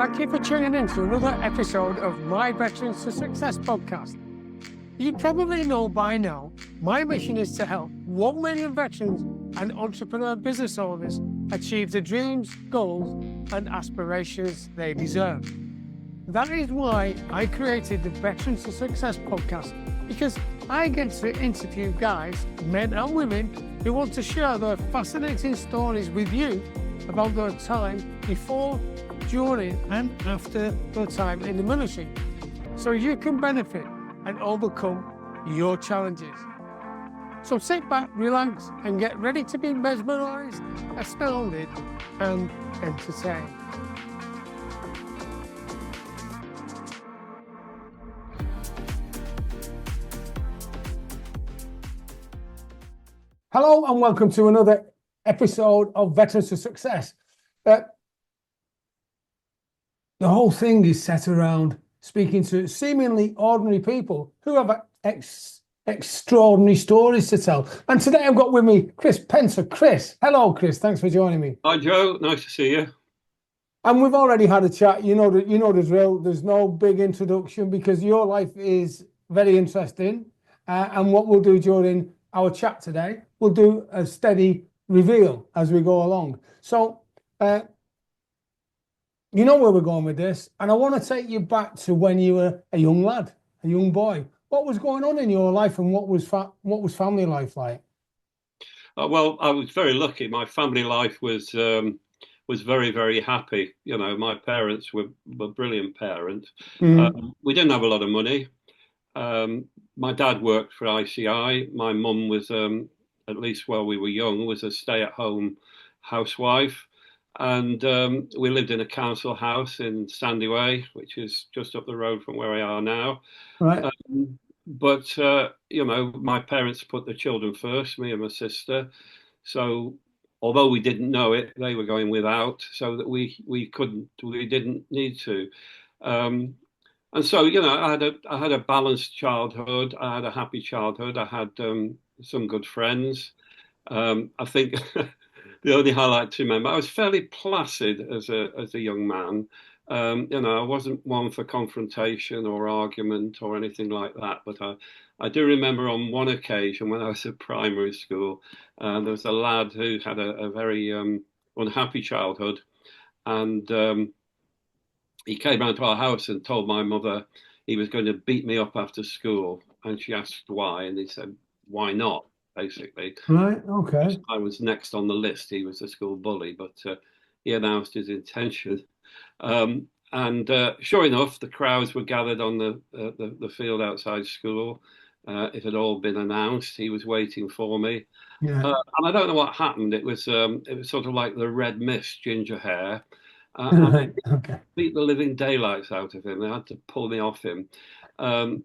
Thank you for tuning in to another episode of my Veterans to Success podcast. You probably know by now, my mission is to help 1 million veterans and entrepreneur business owners achieve the dreams, goals, and aspirations they deserve. That is why I created the Veterans to Success podcast, because I get to interview guys, men and women, who want to share their fascinating stories with you about their time before, during and after their time in the military, so you can benefit and overcome your challenges. So sit back, relax, and get ready to be mesmerized, astounded, and entertained. Hello and welcome to another episode of Veterans to Success. The whole thing is set around speaking to seemingly ordinary people who have extraordinary stories to tell. And today I've got with me Chris Penter. Chris, hello, Chris. Thanks for joining me. Hi, Joe. Nice to see you. And we've already had a chat. You know the drill. There's no big introduction because your life is very interesting. And what we'll do during our chat today, we'll do a steady reveal as we go along. So, you know where we're going with this, and I want to take you back to when you were a young lad, a young boy. What was going on in your life, and what was family life like? Well, I was very lucky. My family life was very, very happy. You know, my parents were brilliant parents. We didn't have a lot of money. My dad worked for ICI. My mum was, at least while we were young, was a stay-at-home housewife. And we lived in a council house in Sandyway, which is just up the road from where I are now. Right. But you know, my parents put the children first, me and my sister. So although we didn't know it, they were going without, so that we didn't need to. And so, you know, I had a balanced childhood. I had a happy childhood. I had some good friends. I think. The only highlight to remember, I was fairly placid as a young man. You know, I wasn't one for confrontation or argument or anything like that. But I do remember on one occasion when I was at primary school, there was a lad who had a very unhappy childhood, and he came round to our house and told my mother he was going to beat me up after school, and she asked why, and he said, "Why not?" Basically. Right, okay. I was next on the list. He was a school bully, but he announced his intention. And sure enough, the crowds were gathered on the field outside school. It had all been announced. He was waiting for me. Yeah. And I don't know what happened. It was sort of like the red mist, ginger hair. And Okay. beat the living daylights out of him. They had to pull me off him. And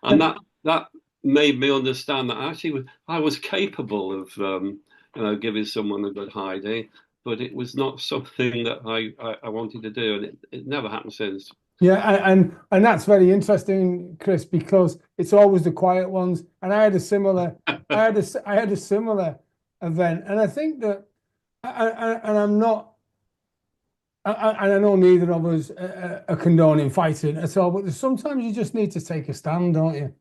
that made me understand that actually I was capable of, you know, giving someone a good hiding, but it was not something that I wanted to do, and it never happened since. Yeah, and that's very interesting, Chris, because it's always the quiet ones. And I had a similar, I had a similar event, and I think that, and I'm not, and I know neither of us are condoning fighting at all, but sometimes you just need to take a stand, don't you?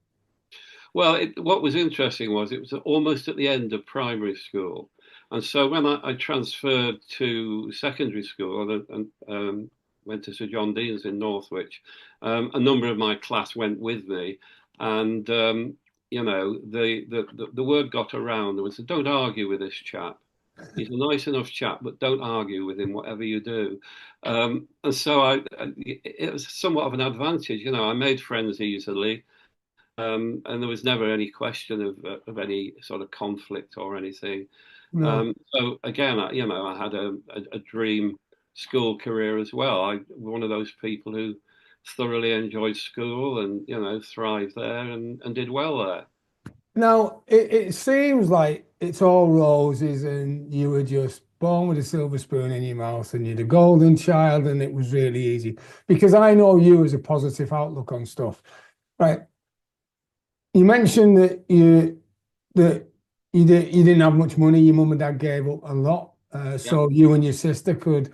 Well, what was interesting was it was almost at the end of primary school. And so when I transferred to secondary school and went to Sir John Dean's in Northwich, a number of my class went with me. And, you know, the word got around. There was, don't argue with this chap. He's a nice enough chap, but don't argue with him, whatever you do. And so it was somewhat of an advantage. You know, I made friends easily. And there was never any question of any sort of conflict or anything. No. So again, you know, I had a dream school career as well. I one of those people who thoroughly enjoyed school and, you know, thrived there and did well there. Now, it seems like it's all roses and you were just born with a silver spoon in your mouth and you're the golden child and it was really easy. Because I know you as a positive outlook on stuff, right? You mentioned that you didn't have much money. Your mum and dad gave up a lot, so you and your sister could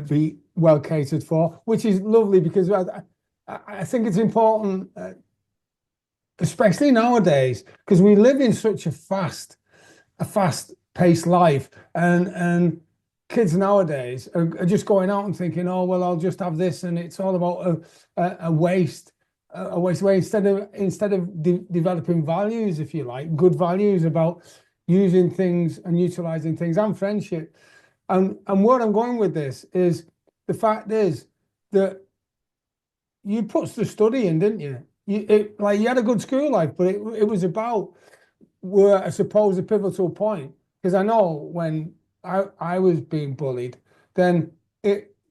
be well catered for, which is lovely because I think it's important, especially nowadays, because we live in such a fast-paced life, and kids nowadays are just going out and thinking, oh well, I'll just have this, and it's all about a waste way instead of developing values, if you like, good values about using things and utilizing things and friendship. And where I'm going with this is the fact is that you put the study in, didn't you? Like you had a good school life, but it was about, were I suppose, a pivotal point, because I know when I was being bullied, then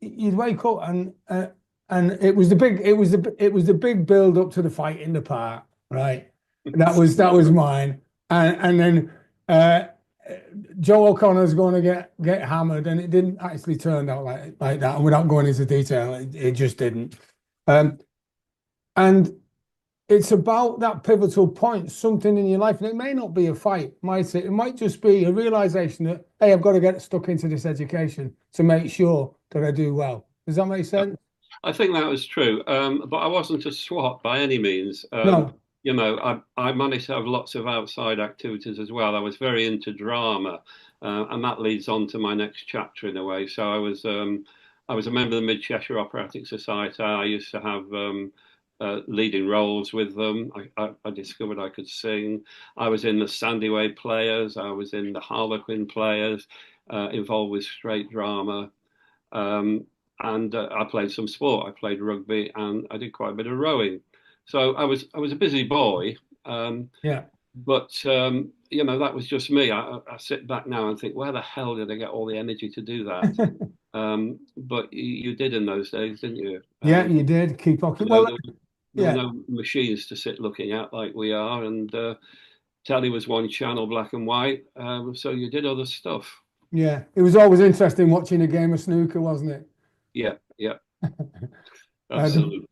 you'd wake up and it was the big build up to the fight in the park, right? That was mine, and then Joe O'Connor's going to get hammered, and it didn't actually turn out like that. And without going into detail, it just didn't. And it's about that pivotal point, something in your life, and it may not be a fight, might it? It might just be a realization that, hey, I've got to get stuck into this education to make sure that I do well. Does that make sense? I think that was true, but I wasn't a swot by any means. No. You know, I managed to have lots of outside activities as well. I was very into drama, and that leads on to my next chapter in a way. So I was a member of the Mid Cheshire Operatic Society. I used to have leading roles with them. I discovered I could sing. I was in the Sandyway Players. I was in the Harlequin Players, involved with straight drama. And I played some sport. I played rugby, and I did quite a bit of rowing. So I was a busy boy. Yeah. But you know, that was just me. I sit back now and think, where the hell did I get all the energy to do that? But you did in those days, didn't you? Yeah, you did keep on. You know, Well, there were yeah, no machines to sit looking at like we are, and telly was one channel, black and white. So you did other stuff. yeah. It was always interesting watching a game of snooker, wasn't it? Yeah, yeah, The, absolutely.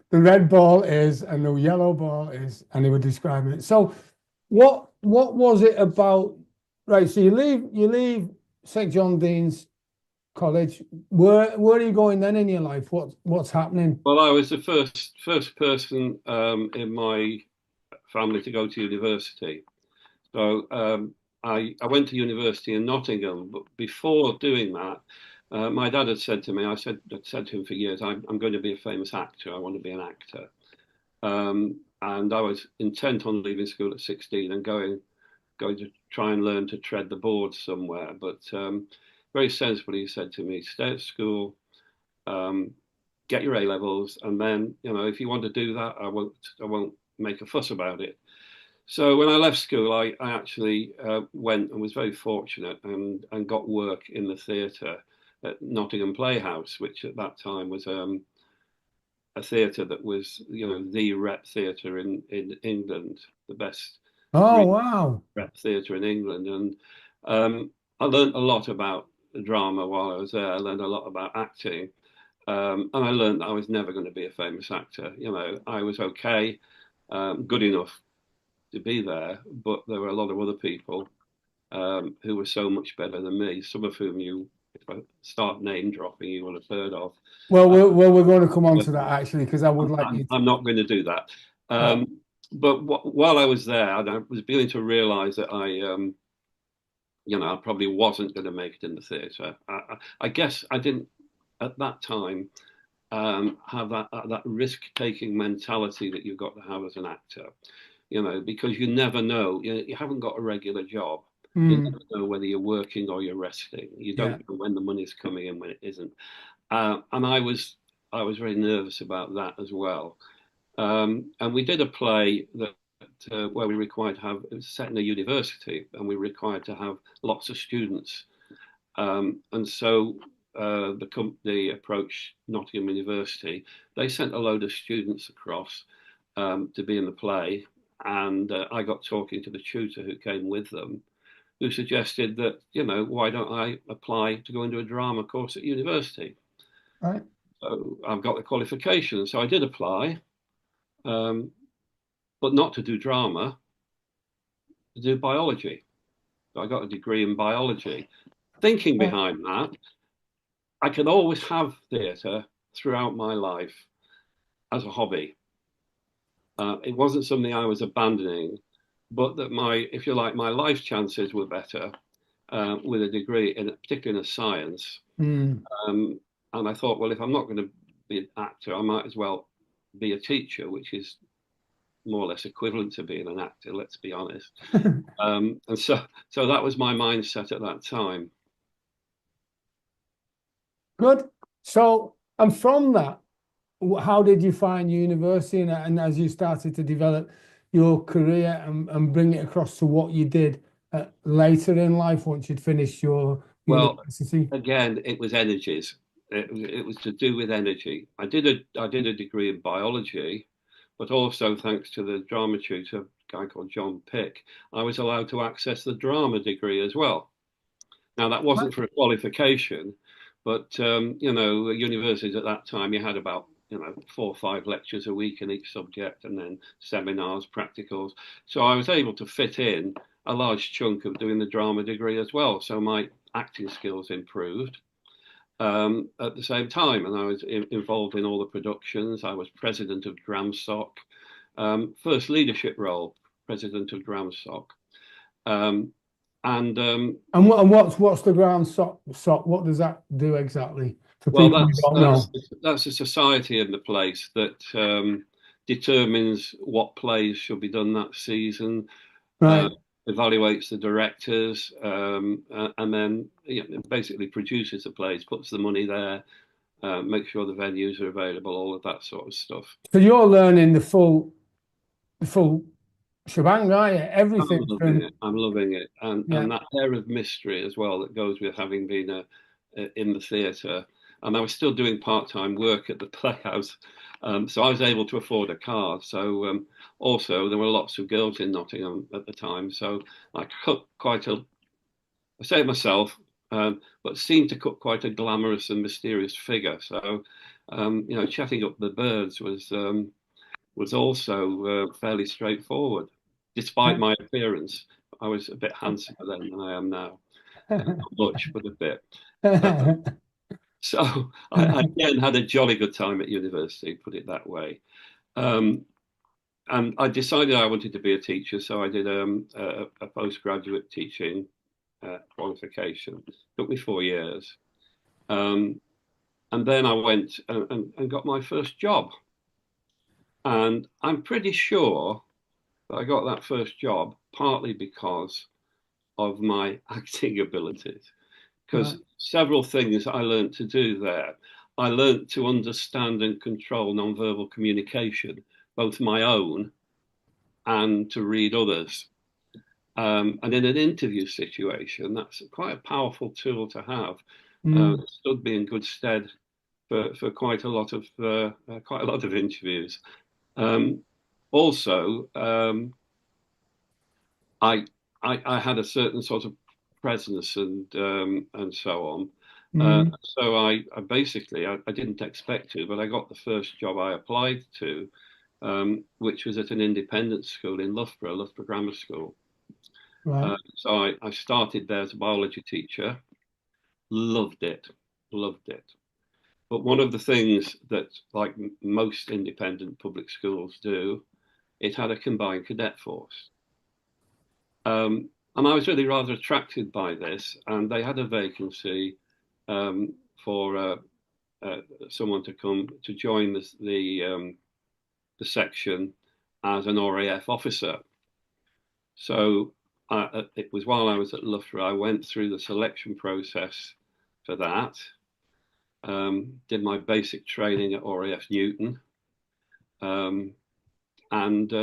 the red ball is and the yellow ball is, and they were describing it. So, what was it about? Right. So you leave St. John Dean's College. Where are you going then in your life? What's happening? Well, I was the first person in my family to go to university. So I went to university in Nottingham, but before doing that, my dad had said to me, I'd said to him for years, I'm going to be a famous actor. I want to be an actor. And I was intent on leaving school at 16 and going to try and learn to tread the boards somewhere. But very sensibly, he said to me, stay at school, get your A levels, and then, you know, if you want to do that, I won't make a fuss about it. So when I left school, I actually went and was very fortunate and got work in the theatre at Nottingham Playhouse, which at that time was a theatre that was, you know, the rep theatre in England, the best Oh, wow. rep theatre in England. And I learned a lot about drama while I was there. I learned a lot about acting. And I learned that I was never going to be a famous actor. You know, I was okay, good enough to be there, but there were a lot of other people who were so much better than me, some of whom if I start name dropping, you will have heard of. Well, Uh, we're going to come on but to that actually, because I would like you I'm not going to do that. to. But while I was there, I was beginning to realise that you know, I probably wasn't going to make it in the theatre. I guess I didn't at that time have that risk-taking mentality that you've got to have as an actor. You know, because you never know. You haven't got a regular job. You never know whether you're working or you're resting. You Yeah. don't know when the money's coming in, when it isn't. And I was very nervous about that as well. And we did a play that where we required to have, it was set in a university, and we were required to have lots of students. And so the company approached Nottingham University. They sent a load of students across to be in the play, and I got talking to the tutor who came with them, who suggested that, you know, why don't I apply to go into a drama course at university? Right. So I've got the qualifications. So I did apply, um, but not to do drama, to do biology. So I got a degree in biology. Thinking Well, behind that, I could always have theatre throughout my life as a hobby. It wasn't something I was abandoning, but that if you like, my life chances were better with a degree, particularly in a science. Mm. And I thought, well, if I'm not going to be an actor, I might as well be a teacher, which is more or less equivalent to being an actor, let's be honest. And so that was my mindset at that time. Good. So, and from that, how did you find university, and as you started to develop your career and bring it across to what you did later in life once you'd finished your Well, university? again, it was energies. It was to do with energy. I did a degree in biology, but also thanks to the drama tutor, a guy called John Pick, I was allowed to access the drama degree as well. Now that wasn't for a qualification, but universities at that time you had about 4 or 5 lectures a week in each subject, and then seminars, practicals. So I was able to fit in a large chunk of doing the drama degree as well. So my acting skills improved at the same time, and I was involved in all the productions. I was president of DramSoc, first leadership role, president of DramSoc. And what's the ground sock? What does that do exactly for well, people who don't know? that's a society in the place that determines what plays should be done that season, Right. evaluates the directors, and then basically produces the plays, puts the money there, makes sure the venues are available, all of that sort of stuff. So you're learning the full shebang, are you? Everything I'm loving from it. I'm loving it, and yeah. that air of mystery as well that goes with having been in the theatre. And I was still doing part-time work at the Playhouse, so I was able to afford a car. So also there were lots of girls in Nottingham at the time, so I cut quite a. I say it myself, but seemed to cut quite a glamorous and mysterious figure. So chatting up the birds was also fairly straightforward, despite my appearance. I was a bit handsomer then than I am now. Not much, but a bit. So I again had a jolly good time at university, put it that way. And I decided I wanted to be a teacher, so I did a postgraduate teaching qualification. It took me 4 years. And then I went and got my first job. And I'm pretty sure that I got that first job partly because of my acting abilities. Because several things I learned to do there. I learned to understand and control nonverbal communication, both my own and to read others. And in an interview situation, that's quite a powerful tool to have. It stood me in good stead for quite a lot of interviews. Also, I had a certain sort of presence and so on. So I basically I didn't expect to, but I got the first job I applied to, which was at an independent school in Loughborough Grammar School. Right. So I started there as a biology teacher. Loved it. But one of the things that, like most independent public schools do, it had a combined cadet force. And I was really rather attracted by this, and they had a vacancy for someone to come to join the section as an RAF officer. So it was while I was at Loughborough, I went through the selection process for that, did my basic training at RAF Newton, and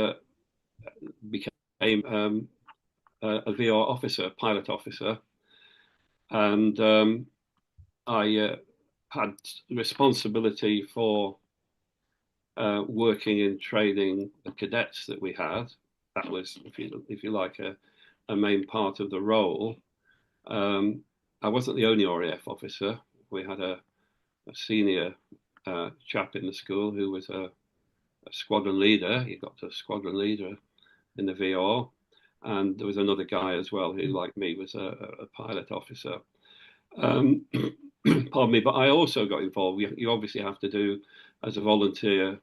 became a VR officer, pilot officer, and I had responsibility for working in training the cadets that we had. That was, if you like, a main part of the role. I wasn't the only RAF officer. We had a senior chap in the school who was a squadron leader. He got to squadron leader in the VR. And there was another guy as well who, like me, was a pilot officer. pardon me, but I also got involved. You obviously have to do, as a volunteer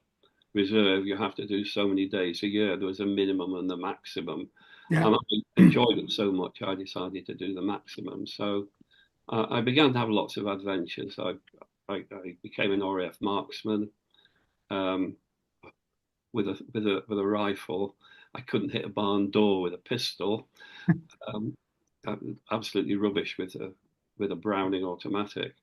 reserve, you have to do so many days a year. There was a minimum and the maximum. Yeah. And I enjoyed it so much, I decided to do the maximum. So I began to have lots of adventures. I became an RAF marksman um, with a rifle. I couldn't hit a barn door with a pistol. Um, Absolutely rubbish with a Browning automatic.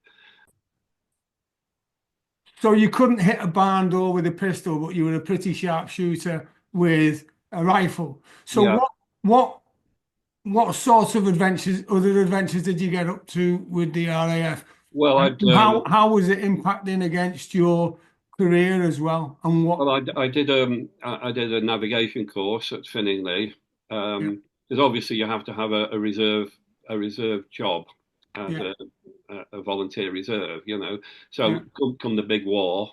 So you couldn't hit a barn door with a pistol, but you were a pretty sharp shooter with a rifle. So Yeah. what sorts of other adventures did you get up to with the RAF? Well, And I'd how was it impacting against your career as well? And what? well, I did a navigation course at Finningley, Yeah, because obviously you have to have a reserve job as yeah, a volunteer reserve, you know. yeah. So come the big war,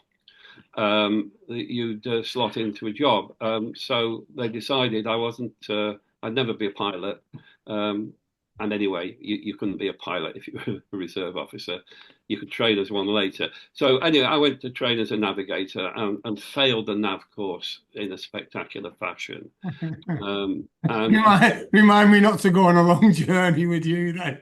you'd slot into a job. So they decided I'd never be a pilot. Um, and anyway, you couldn't be a pilot if you were a reserve officer. You could train as one later. So anyway, I went to train as a navigator and failed the nav course in a spectacular fashion. And Remind me not to go on a long journey with you then.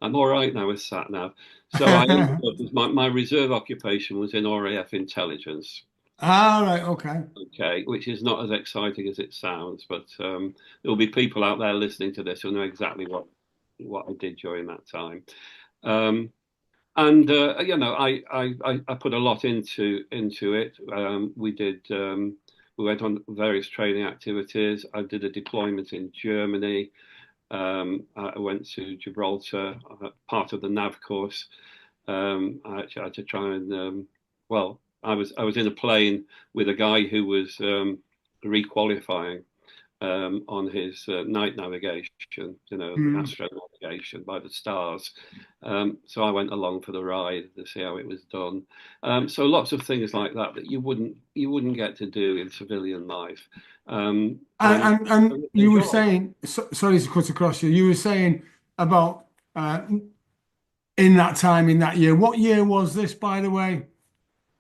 I'm all right now with sat nav. So I ended up my reserve occupation was in RAF intelligence. Ah, right, okay. Okay, which is not as exciting as it sounds, but there'll be people out there listening to this who know exactly what I did during that time. Um, and you know, I put a lot into it. We went on various training activities. I did a deployment in Germany. I went to Gibraltar, part of the NAV course. I actually had to try and well, I was in a plane with a guy who was requalifying on his night navigation, you know, Hmm. astro navigation by the stars. So I went along for the ride to see how it was done. So lots of things like that that you wouldn't get to do in civilian life, and I And you were enjoy. saying, sorry to cut across you. You were saying about in that time in that year. What year was this, by the way?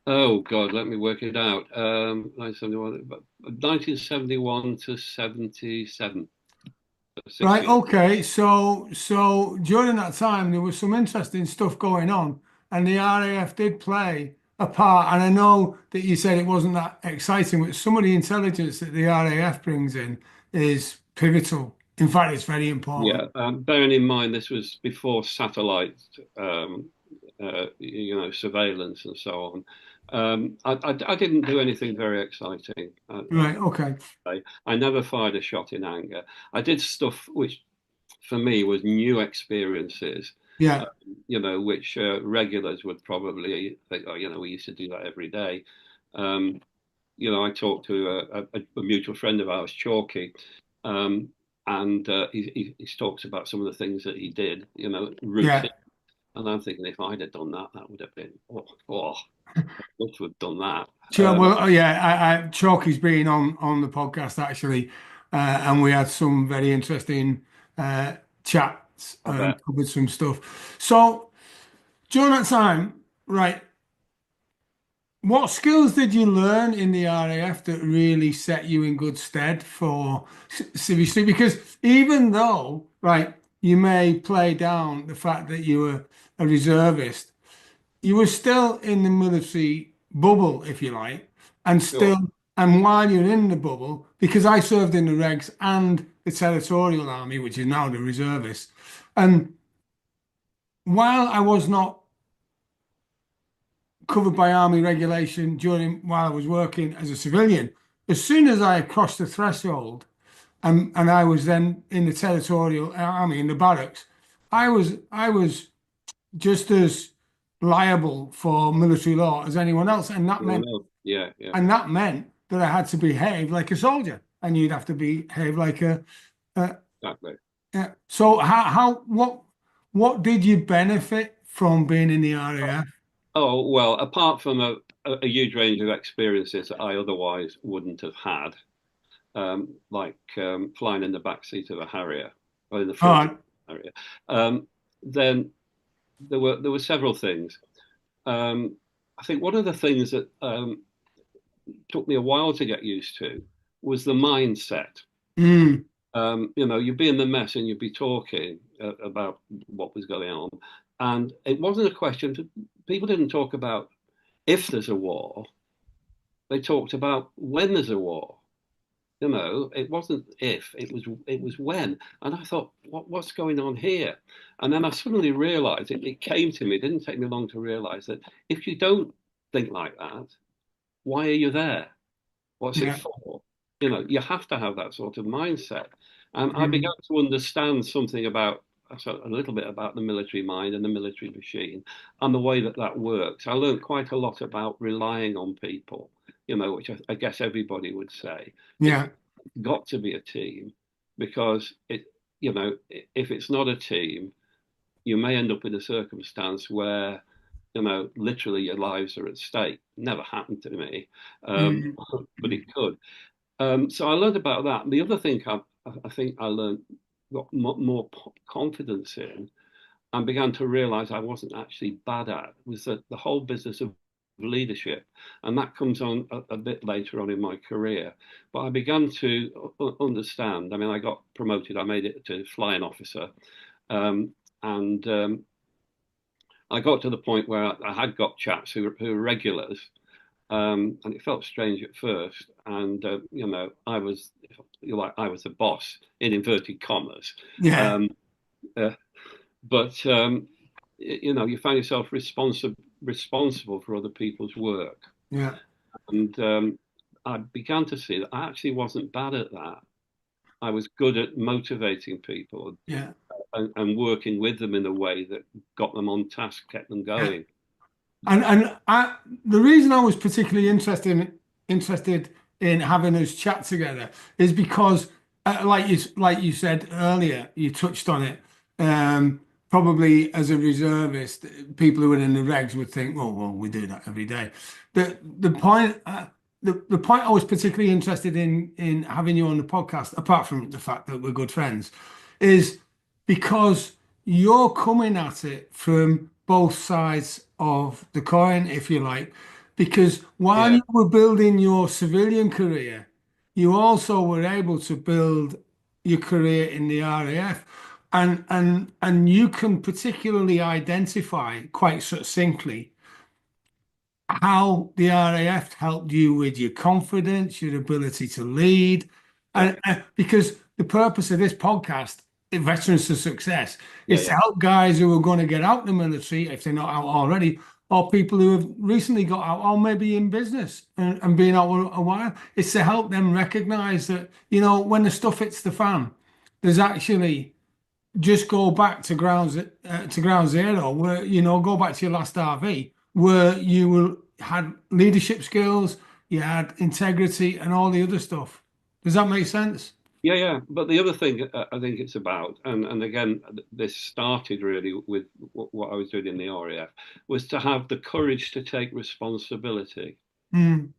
Oh God, let me work it out. 1971 to 77, 6 Right. years. Okay. So during that time, there was some interesting stuff going on, and the RAF did play a part. And I know that you said it wasn't that exciting, but some of the intelligence that the RAF brings in is pivotal. In fact, it's very important. Yeah, bearing in mind this was before satellite, surveillance and so on. I didn't do anything very exciting. Right. Okay. I never fired a shot in anger. I did stuff which, for me, was new experiences. Uh, Yeah. which regulars would probably think, oh, we used to do that every day. Um, I talked to a mutual friend of ours, Chalky, um, and he talks about some of the things that he did, Yeah. routine. And I'm thinking, if I'd have done that, that would have been, I'd love to have done that. Sure. Well, yeah. Chalky's been on the podcast actually, and we had some very interesting chats I and bet. covered some stuff. So during that time, right, what skills did you learn in the RAF that really set you in good stead for seriously? Because even though, right, you may play down the fact that you were a reservist, you were still in the military bubble, if you like, and Sure. still, and while you're in the bubble, because I served in the regs and the territorial army, which is now the reservists, and while I was not covered by army regulation while I was working as a civilian, as soon as I crossed the threshold and I was then in the territorial army in the barracks, I was just as liable for military law as anyone else, and that Well, meant no. Yeah, yeah, and that meant that I had to behave like a soldier, and you'd have to behave like a exactly. yeah. So what did you benefit from being in the RAF? Oh, well, apart from a huge range of experiences that I otherwise wouldn't have had, like flying in the back seat of a Harrier or in the All front of right. a Harrier, um, then there were several things. I think one of the things that took me a while to get used to was the mindset. Mm. You'd be in the mess and you'd be talking about what was going on, and it wasn't a question. People didn't talk about if there's a war; they talked about when there's a war. It wasn't if, it was when. And I thought, what's going on here? And then I suddenly realized it came to me, it didn't take me long to realize that if you don't think like that, why are you there? What's it Yeah. for? You have to have that sort of mindset. And I Mm. began to understand something about a little bit about the military mind and the military machine and the way that that works. I learned quite a lot about relying on people, which I guess everybody would say. It's Yeah. got to be a team because if it's not a team, you may end up in a circumstance where literally your lives are at stake. Never happened to me, Mm. but it could. So I learned about that. And the other thing I think I learned, got more confidence in, and began to realize I wasn't actually bad at, was that the whole business of leadership. And that comes on a bit later on in my career. But I began to understand. I mean, I got promoted, I made it to flying officer. And I got to the point where I had got chaps who were regulars. And it felt strange at first. And I was the boss in inverted commas. Yeah. Um, uh, but you find yourself responsible for other people's work. Yeah. And I began to see that I actually wasn't bad at that. I was good at motivating people Yeah. and working with them in a way that got them on task, kept them Yeah. going. And the reason I was particularly interested in having us chat together is because, like you said earlier, you touched on it. Probably as a reservist, people who are in the regs would think, well, we do that every day. The point. The point I was particularly interested in having you on the podcast, apart from the fact that we're good friends, is because you're coming at it from both sides of the coin, if you like. Because while Yeah, you were building your civilian career, you also were able to build your career in the RAF. And you can particularly identify quite succinctly how the RAF helped you with your confidence, your ability to lead. yeah, And because the purpose of this podcast, Veterans to Success, yeah, is to yeah, help guys who are going to get out the military, if they're not out already, or people who have recently got out, or maybe in business and been out a while. It's to help them recognize that, when the stuff hits the fan, there's actually just go back to ground zero, where go back to your last RV, where had leadership skills, you had integrity, and all the other stuff. Does that make sense? yeah, yeah. But the other thing I think it's about, and again, this started really with what I was doing in the RAF, was to have the courage to take responsibility. Mm,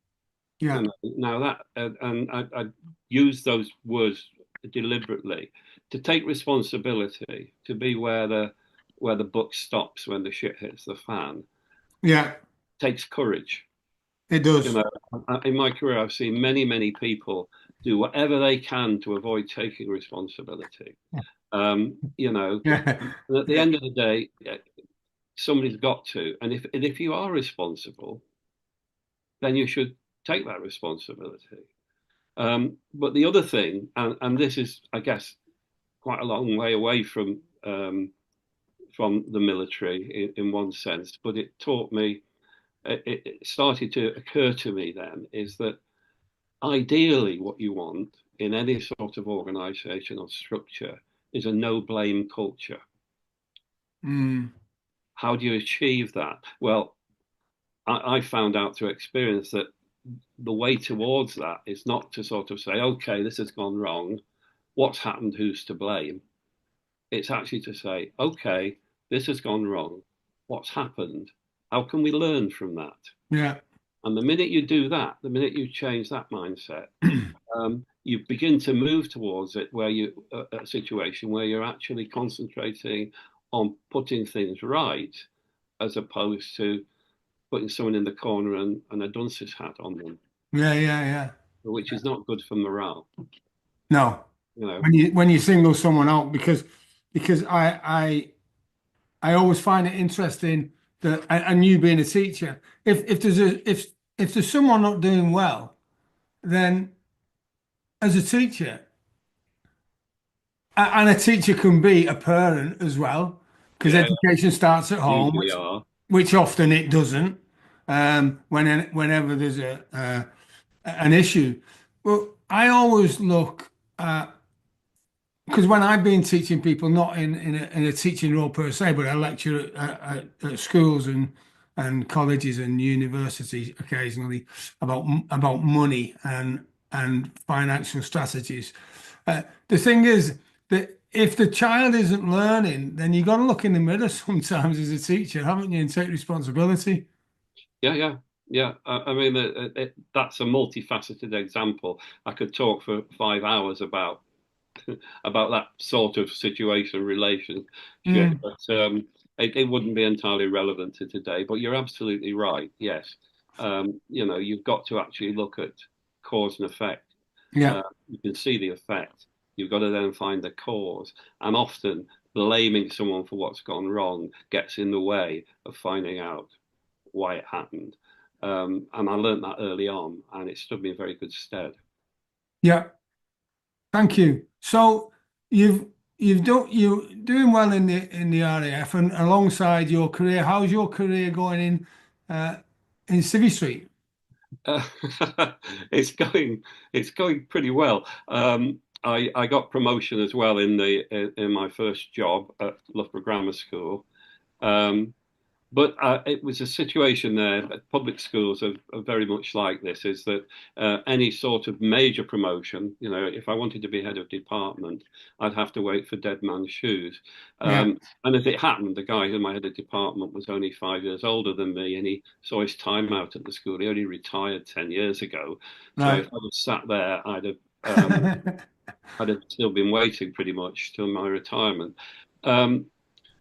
yeah, Now that, and I use those words deliberately, to take responsibility, to be where the buck stops when the shit hits the fan, yeah, takes courage. it You does. know, in my career, I've seen many, many people do whatever they can to avoid taking responsibility. Yeah, And at the yeah, end of the day, somebody's got to. And if you are responsible, then you should take that responsibility. But the other thing, and this is, I guess, quite a long way away from the military in one sense, but it taught me. It started to occur to me then is that ideally what you want in any sort of organization or structure is a no blame culture. mm, How do you achieve that? Well, I found out through experience that the way towards that is not to sort of say, okay, this has gone wrong. What's happened? Who's to blame? It's actually to say, okay, this has gone wrong. What's happened? How can we learn from that? yeah, And the minute you do that, the minute you change that mindset, you begin to move towards it where a situation where you're actually concentrating on putting things right as opposed to putting someone in the corner and a dunce's hat on them, Yeah, yeah, yeah. which is not good for morale. No, You know, when you single someone out, because I always find it interesting that, and you being a teacher, if there's someone not doing well, then as a teacher, and a teacher can be a parent as well, because yeah, education starts at home, usually are. which often it doesn't. Whenever there's an issue, well, I always look at, because when I've been teaching people, not in a teaching role per se, but I lecture at schools and colleges and universities occasionally about money and financial strategies. The thing is that if the child isn't learning, then you've got to look in the mirror sometimes as a teacher, haven't you, and take responsibility. Yeah, yeah, yeah. I mean, that's a multifaceted example. I could talk for 5 hours about that sort of situation relationship, Mm, but it wouldn't be entirely relevant to today. But you're absolutely right. Yes, you've got to actually look at cause and effect. yeah. You can see the effect. You've got to then find the cause, and often blaming someone for what's gone wrong gets in the way of finding out why it happened. And I learned that early on, and it stood me in very good stead. Yeah. Thank you. So you've you're doing well in the RAF, and alongside your career, how's your career going in Civvy Street? Uh, it's going pretty well. I got promotion as well in my first job at Loughborough Grammar School. Um, but it was a situation there. Public schools are very much like this. Is that any sort of major promotion? If I wanted to be head of department, I'd have to wait for dead man's shoes. Yeah, And as it happened, the guy who my head of department was only 5 years older than me, and he saw his time out at the school. He only retired 10 years ago. So if right. I was sat there, I'd have still been waiting pretty much till my retirement. Um,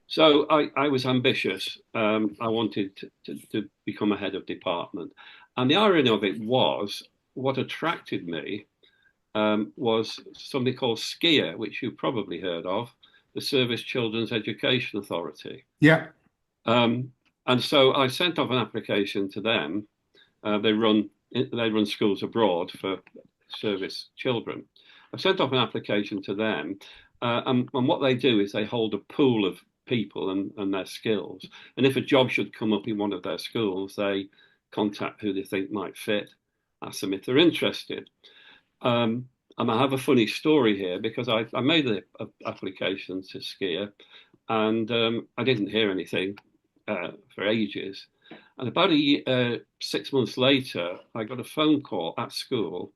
so I was ambitious. I wanted to become a head of department. And the irony of it was, what attracted me was something called SCIA, which you probably heard of, the Service Children's Education Authority. Yeah, Um, and so I sent off an application to them. They run schools abroad for service children. I sent off an application to them, and what they do is they hold a pool of people and their skills. And if a job should come up in one of their schools, they contact who they think might fit, ask them if they're interested. And I have a funny story here because I made the application to SCIA, and I didn't hear anything for ages. And about 6 months later, I got a phone call at school,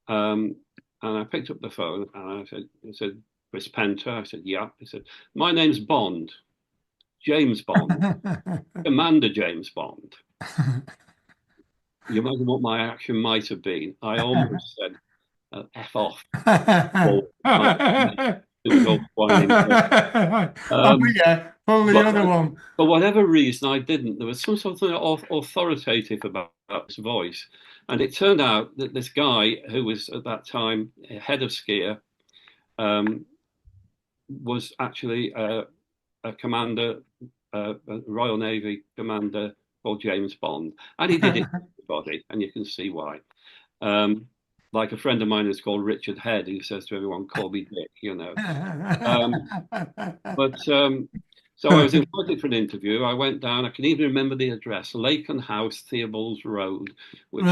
um, and I picked up the phone and I said, Chris Penter. I said, yeah. He said, my name's Bond, James Bond, Commander James Bond. You imagine what my action might have been. I almost said, F off. Or, it was all fine. Oh yeah, probably the But other one. for whatever reason, I didn't. There was some sort of authoritative about his voice. And it turned out that this guy, who was at that time head of SCIA, um, was actually a commander, a Royal Navy commander called James Bond. And he did it to everybody, and you can see why. Um, like a friend of mine is called Richard Head, who says to everyone, call me Dick. Um, but so I was invited for an interview. I went down. I can even remember the address, Lake House, Theobald's Road, which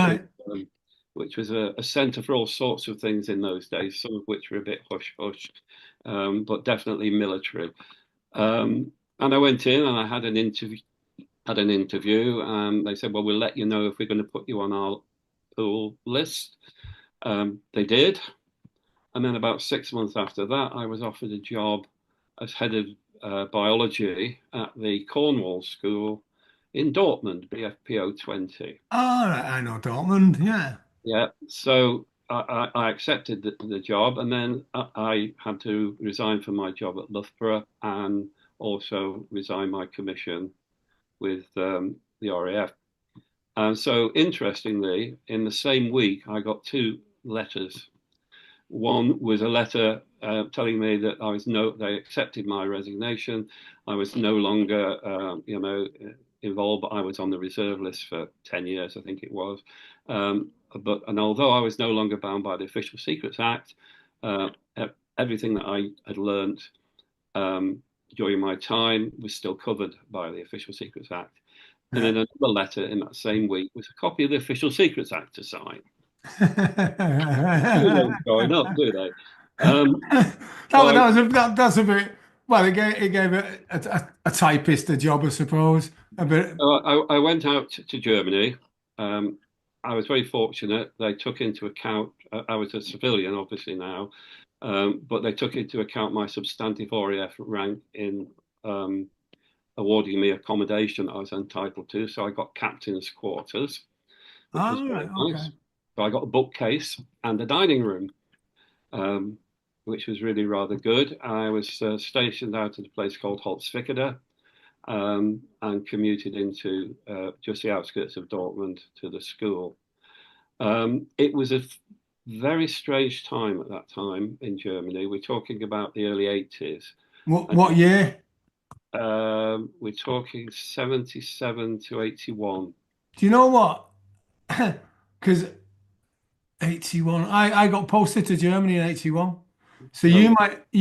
was Right. a centre for all sorts of things in those days. Some of which were a bit hush hush, but definitely military. And I went in and I had an interview. And they said, "Well, we'll let you know if we're going to put you on our pool list." They did. And then about 6 months after that, I was offered a job as head of biology at the Cornwall School in Dortmund, BFPO 20. All right, I know Dortmund. Yeah. Yeah, so I accepted the job, and then I had to resign from my job at Loughborough and also resigned my commission with the RAF. And so, interestingly, in the same week, I got two letters. One was a letter telling me that they accepted my resignation. I was no longer, involved, but I was on the reserve list for 10 years, I think it was. And although I was no longer bound by the Official Secrets Act, everything that I had learned during my time was still covered by the Official Secrets Act. And then another letter in that same week was a copy of the Official Secrets Act to sign. Growing up, do they? That's a bit. Well, it gave a typist a job, I suppose. A bit. I went out to Germany. I was very fortunate. They took into account. I was a civilian, obviously now, but they took into account my substantive RAF rank in awarding me accommodation I was entitled to. So I got captain's quarters, which was very nice. Okay. So I got a bookcase and a dining room, which was really rather good. I was stationed out at a place called Holzwickede, and commuted into just the outskirts of Dortmund to the school. It was a very strange time at that time in Germany. We're talking about the early 80s. What year? We're talking 77 to 81. Do you know what? Because 81, I got posted to Germany in 81. So you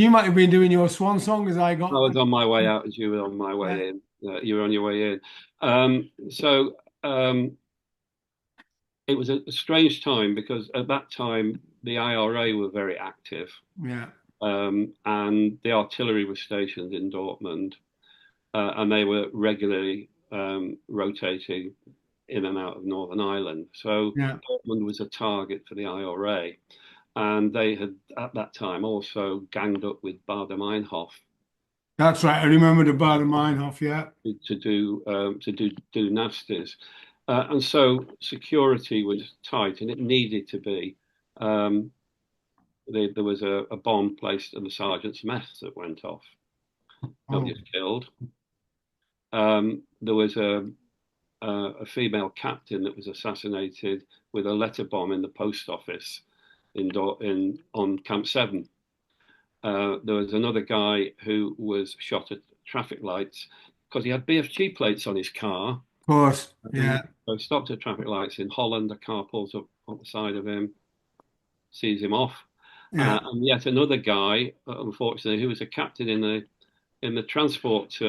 might have been doing your swan song as I got. I was on my way out as you were on my way in. You were on your way in. It was a strange time because at that time the IRA were very active. Yeah. And the artillery was stationed in Dortmund, and they were regularly rotating in and out of Northern Ireland. So Dortmund was a target for the IRA. And they had, at that time, also ganged up with Baader Meinhof. That's right. I remember the Baader Meinhof, yeah. To do nasties. And so security was tight, and it needed to be. There was a bomb placed in the sergeant's mess that went off. Nobody was killed. There was a female captain that was assassinated with a letter bomb in the post office on Camp 7. There was another guy who was shot at traffic lights because he had BFG plates on his car. Of course, yeah. So he stopped at traffic lights in Holland. A car pulls up on the side of him, sees him off. Yeah. And yet another guy, unfortunately, who was a captain in the transport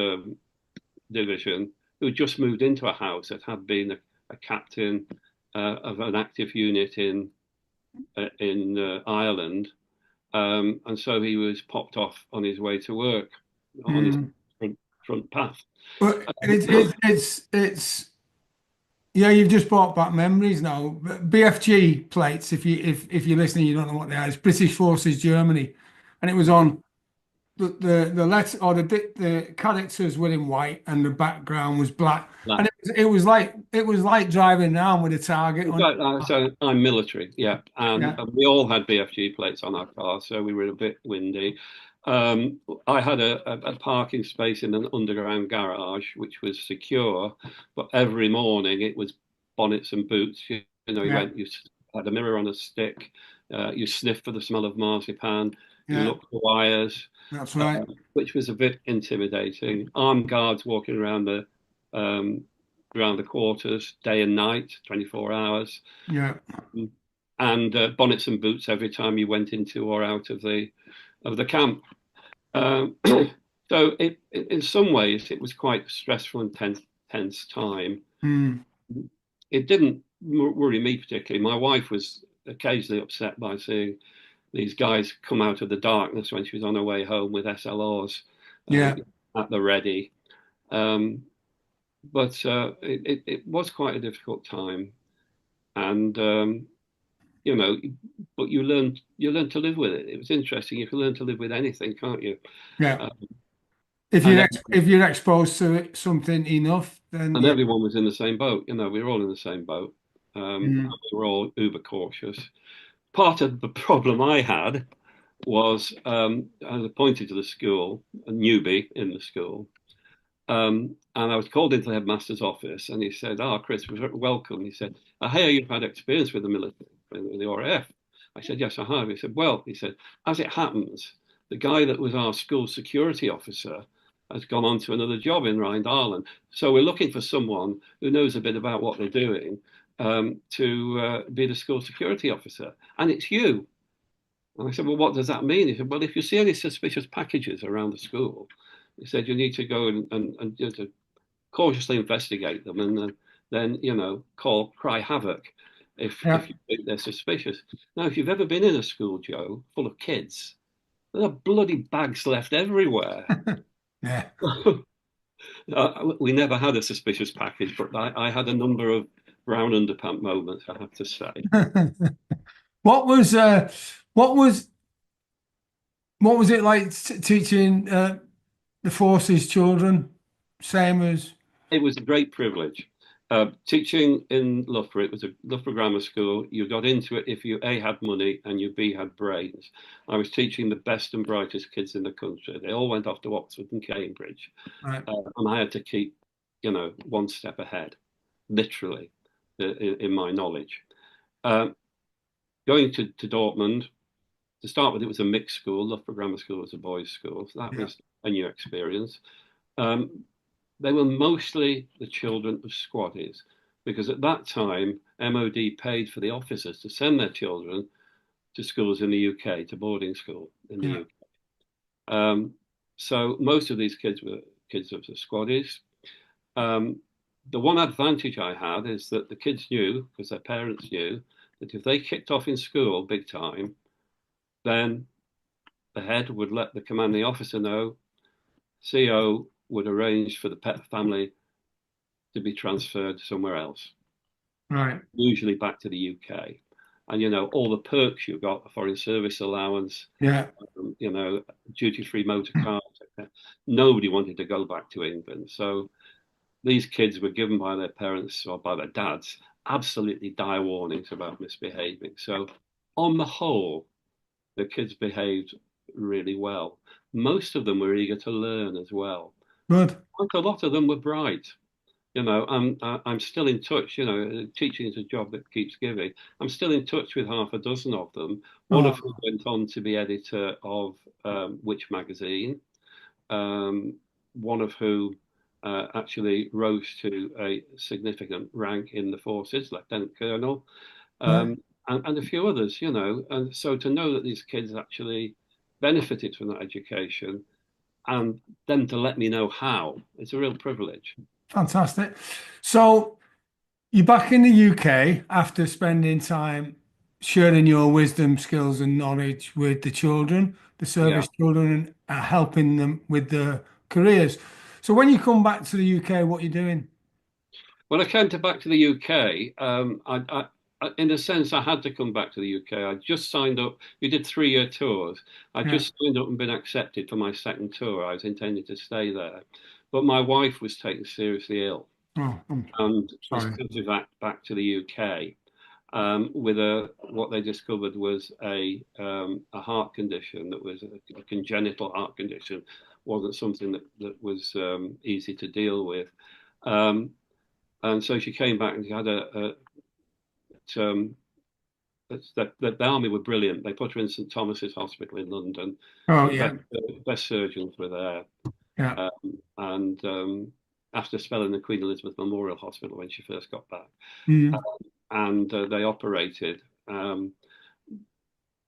division, who had just moved into a house that had been a captain of an active unit in Ireland, and so he was popped off on his way to work on his front path. But it's you've just brought back memories now. BFG plates, if you're listening, you don't know what they are. It's British Forces Germany, and it was on the letter or the characters were in white and the background was black. And it was like driving around with a target on. So I'm military, and we all had BFG plates on our car, so we were a bit windy. I had a parking space in an underground garage which was secure, but every morning it was bonnets and boots. You had a mirror on a stick. You sniffed for the smell of marzipan. You looked for wires. That's right. Which was a bit intimidating. Armed guards walking around the quarters day and night, 24 hours. Yeah. And bonnets and boots every time you went into or out of the camp. So in some ways it was quite stressful and tense time. It didn't worry me particularly. My wife was occasionally upset by seeing these guys come out of the darkness when she was on her way home with SLRs at the ready. But it was quite a difficult time, and but you learn to live with it. It was interesting. You can learn to live with anything, can't you? Yeah. If you're exposed to it, something enough, then everyone was in the same boat. We were all in the same boat. We were all uber cautious. Part of the problem I had was I was appointed to the school, a newbie in the school. And I was called into the headmaster's office, and he said, "Oh, Chris, welcome." He said, "I hear you've had experience with the military, with the RAF." I said, "Yes, I have." He said, "Well," he said, "as it happens, the guy that was our school security officer has gone on to another job in Rhine Ireland. So we're looking for someone who knows a bit about what they're doing to be the school security officer, and it's you." And I said, "Well, what does that mean?" He said, "Well, if you see any suspicious packages around the school," he said, "you need to go and you know, to cautiously investigate them, and then cry havoc Yeah. if you think they're suspicious." Now, if you've ever been in a school, Joe, full of kids, there are bloody bags left everywhere. Yeah. We never had a suspicious package, but I had a number of brown underpant moments, I have to say. What was what was what was it like teaching the forces children? Same as It was a great privilege. Teaching in Loughborough, it was a Loughborough Grammar School. You got into it if you A, had money, and you B, had brains. I was teaching the best and brightest kids in the country. They all went off to Oxford and Cambridge. right. And I had to keep, one step ahead, literally, in my knowledge. Um, Going to Dortmund, to start with, it was a mixed school. Loughborough Grammar School was a boys' school. So that Yeah. was a new experience. Um, they were mostly the children of squaddies, because at that time, MOD paid for the officers to send their children to schools in the UK, to boarding school in the Yeah. UK. So most of these kids were kids of the squaddies. Um, the one advantage I had is that the kids knew, because their parents knew, that if they kicked off in school big time, then the head would let the commanding officer know. CO would arrange for the pet family to be transferred somewhere else, Right. usually back to the UK. And all the perks you got, the foreign service allowance, Yeah. duty-free motor cars. Nobody wanted to go back to England. So these kids were given by their parents or by their dads absolutely dire warnings about misbehaving. So on the whole, the kids behaved really well. Most of them were eager to learn as well. Good. Quite a lot of them were bright. I'm still in touch. Teaching is a job that keeps giving. I'm still in touch with half a dozen of them. One of whom Oh, went on to be editor of Which magazine. One of whom actually rose to a significant rank in the forces, lieutenant colonel, right. and a few others. And so to know that these kids actually benefited from that education, and them to let me know how, it's a real privilege. Fantastic. So you're back in the UK after spending time sharing your wisdom, skills, and knowledge with the children, the Yeah. service children, and helping them with their careers. So when you come back to the UK, what are you doing? When I came back to the UK, in a sense, I had to come back to the UK. I just signed up. We did 3-year tours. I Yeah. just signed up and been accepted for my second tour. I was intending to stay there, but my wife was taken seriously ill Oh, I'm and was sorry. back to the UK with what they discovered was a heart condition that was a congenital heart condition. Wasn't something that was easy to deal with. Um, and so she came back and she had um, the army were brilliant. They put her in St Thomas's Hospital in London. Oh, The yeah. best surgeons were there. Yeah. And after a spell in the Queen Elizabeth Memorial Hospital when she first got back, Mm. and they operated. And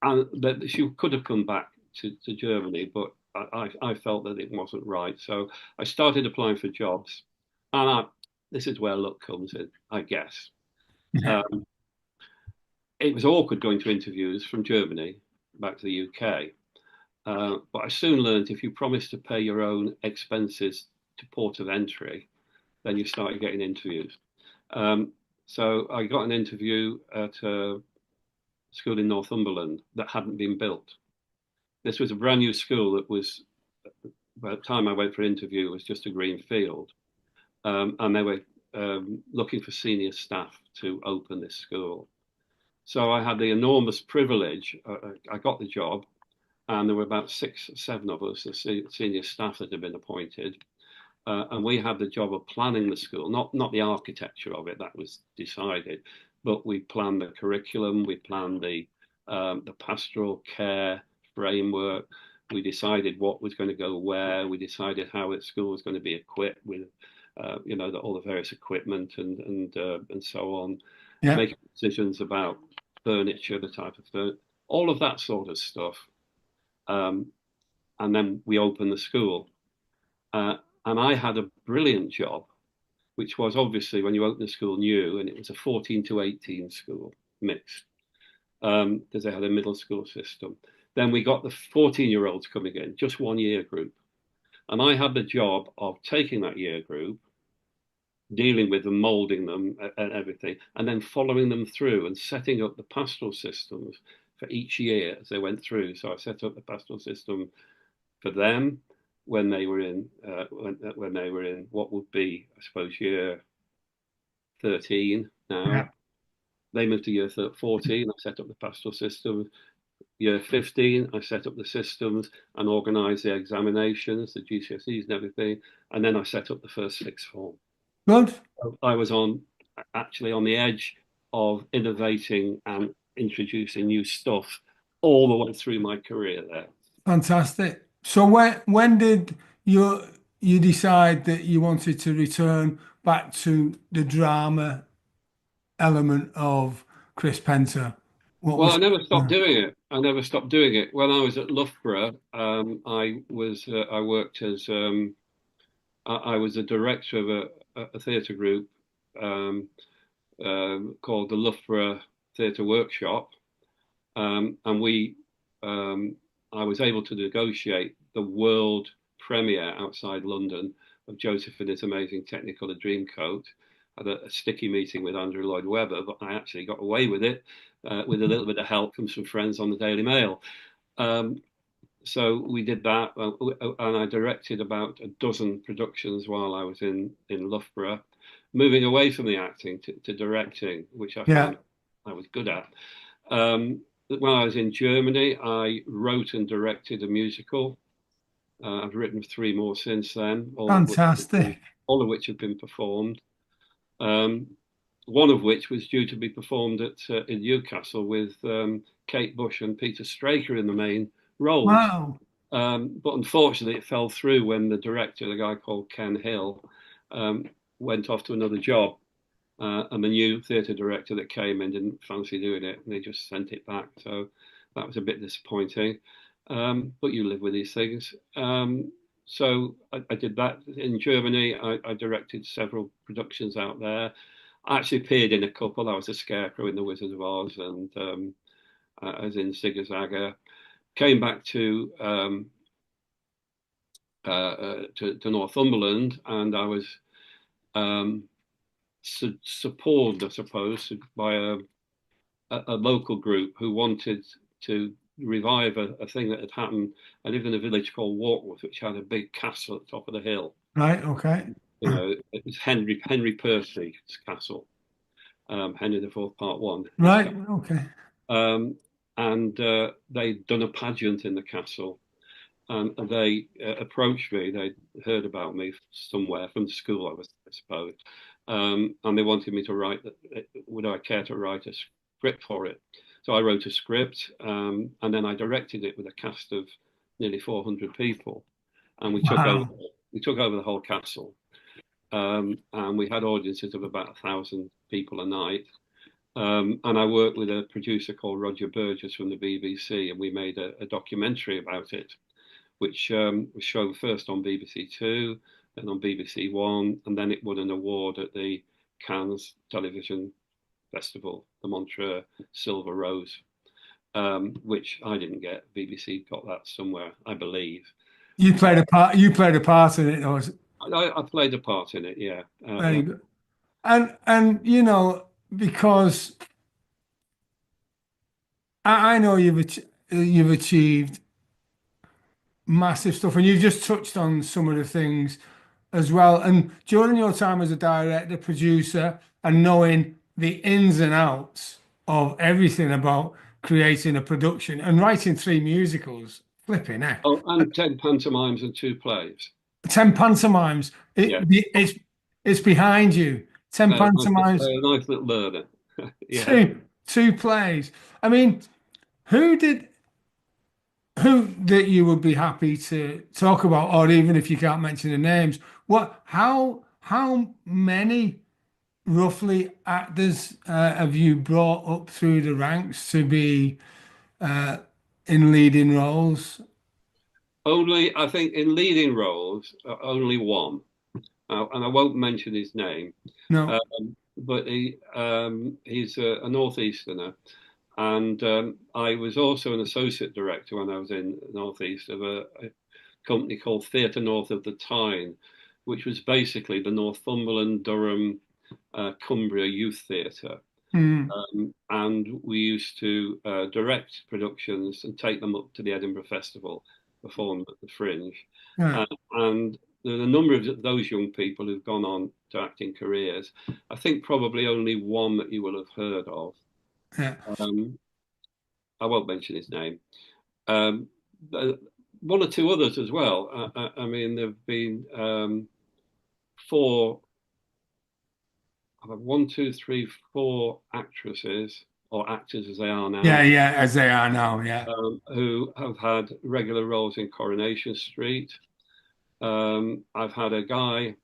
that she could have come back to Germany, but I felt that it wasn't right. So I started applying for jobs, and this is where luck comes in, I guess. Yeah. Um, it was awkward going to interviews from Germany back to the UK, but I soon learned if you promise to pay your own expenses to port of entry, then you started getting interviews. Um, so I got an interview at a school in Northumberland that hadn't been built. This was a brand new school that was, by the time I went for an interview, it was just a green field. And they were looking for senior staff to open this school. So I had the enormous privilege. I got the job. and there were about 6 or 7 of us, the senior staff that had been appointed. And we had the job of planning the school, not the architecture of it, that was decided, but we planned the curriculum, we planned the pastoral care framework, we decided what was going to go where, we decided how the school was going to be equipped with, all the various equipment and so on, Yeah. making decisions about furniture, the type of furniture, all of that sort of stuff. And then we opened the school. And I had a brilliant job, which was obviously when you open a school new, and it was a 14 to 18 school mixed, because they had a middle school system. Then we got the 14-year-olds coming in, just 1 year group. And I had the job of taking that year group, dealing with them, molding them and everything, and then following them through and setting up the pastoral systems for each year as they went through. So I set up the pastoral system for them when they were in what would be, I suppose, year 13 now. Yeah. They moved to year 14. I set up the pastoral system. Year 15, I set up the systems and organised the examinations, the GCSEs and everything. And then I set up the first sixth form. Good. I was actually on the edge of innovating and introducing new stuff all the way through my career there. Fantastic. So when did you decide that you wanted to return back to the drama element of Chris Penter? I never stopped doing it. I never stopped doing it. When I was at Loughborough, I worked as I was the director of a theatre group called the Loughborough Theatre Workshop, and I was able to negotiate the world premiere outside London of Joseph and His Amazing Technicolor Dreamcoat. I had a sticky meeting with Andrew Lloyd Webber, but I actually got away with it with a little bit of help from some friends on the Daily Mail. So we did that, and I directed about a dozen productions while I was in Loughborough, moving away from the acting to directing, which I found I was good at. When I was in Germany, I wrote and directed a musical. I've written 3 more since then. Fantastic. All of which have been performed. One of which was due to be performed in Newcastle with Kate Bush and Peter Straker in the main roles. Wow. But unfortunately, it fell through when the director, the guy called Ken Hill, went off to another job. And the new theatre director that came in didn't fancy doing it, and they just sent it back. So that was a bit disappointing. But you live with these things. So I did that in Germany. I directed several productions out there. I actually appeared in a couple. I was a scarecrow in The Wizard of Oz, and I was in Zigga Zagga. Came back to Northumberland, and I was supported, I suppose, by a local group who wanted to revive a thing that had happened. I lived in a village called Warkworth, which had a big castle at the top of the hill. Right. Okay. It was Henry Percy's castle, Henry IV Part 1. Right. Okay. And they'd done a pageant in the castle, and they approached me. They heard about me somewhere from school, I suppose, and they wanted me to write. Would I care to write a script for it? So I wrote a script, and then I directed it with a cast of nearly 400 people, and we took over the whole castle, and we had audiences of about 1,000 people a night. And I worked with a producer called Roger Burgess from the BBC, and we made a documentary about it, which was shown first on BBC Two, then on BBC One, and then it won an award at the Cannes Television Festival, the Montreux Silver Rose, which I didn't get. BBC got that somewhere, I believe. You played a part. You played a part in it, or I played a part in it, yeah. very good. And you know, because I know you've achieved massive stuff, and you've just touched on some of the things as well. And during your time as a director, producer, and knowing the ins and outs of everything about creating a production and writing 3 musicals Flipping heck. Oh, and 10 pantomimes and 2 plays. 10 pantomimes. Yeah, It's behind you. 10 pantomimes, a nice little learner. Yeah. two plays. I mean, who did who that you would be happy to talk about, or even if you can't mention the names, how many roughly actors have you brought up through the ranks to be uh, in leading roles? Only, I think, in leading roles, only one, and I won't mention his name, No. but he's a northeasterner, and I was also an associate director when I was in Northeast of a company called Theatre North of the Tyne, which was basically the Northumberland, Durham, Cumbria Youth Theatre. Mm. And we used to direct productions and take them up to the Edinburgh Festival, perform at the Fringe. Yeah. And there are a number of those young people who've gone on to acting careers. I think probably only one that you will have heard of. Yeah. I won't mention his name. Um, one or two others as well. I mean, there have been four, one, two, three, four actresses or actors as they are now. Yeah, as they are now, yeah. Who have had regular roles in Coronation Street. I've had a guy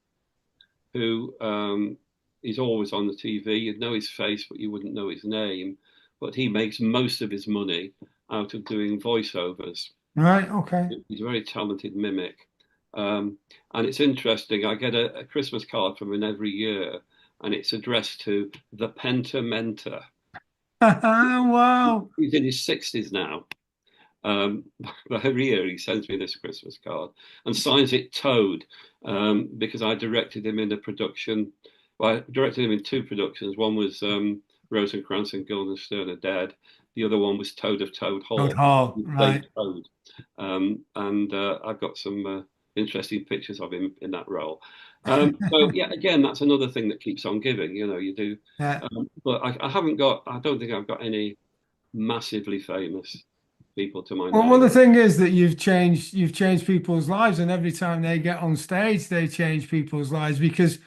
who is always on the TV. You'd know his face, but you wouldn't know his name. But he makes most of his money out of doing voiceovers. Right, okay. He's a very talented mimic. And it's interesting. I get a Christmas card from him every year, and it's addressed to the Penter Mentor. Wow. He's in his 60s now. But every year he sends me this Christmas card and signs it Toad, because I directed him in a production. Well, I directed him in 2 productions. One was Rosencrantz and Guildenstern Are Dead. The other one was Toad of Toad Hall. Toad Hall, right. Toad. And I've got some interesting pictures of him in that role. So yeah, again, that's another thing that keeps on giving. You know, you do. Yeah. But I haven't got. I don't think I've got any massively famous people to my Well, name. the thing is that you've changed people's lives, and every time they get on stage, they change people's lives because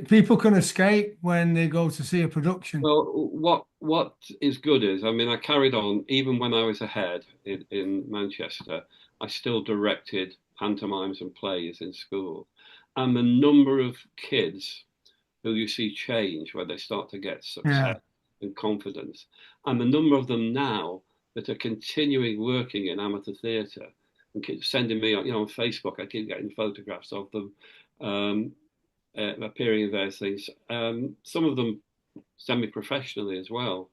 people can escape when they go to see a production. Well, what is good is, I mean, I carried on even when I was ahead in Manchester. I still directed pantomimes and plays in school, and the number of kids who you see change when they start to get success and confidence, and the number of them now that are continuing working in amateur theatre and keep sending me, on Facebook. I keep getting photographs of them appearing in various things. Some of them semi-professionally as well.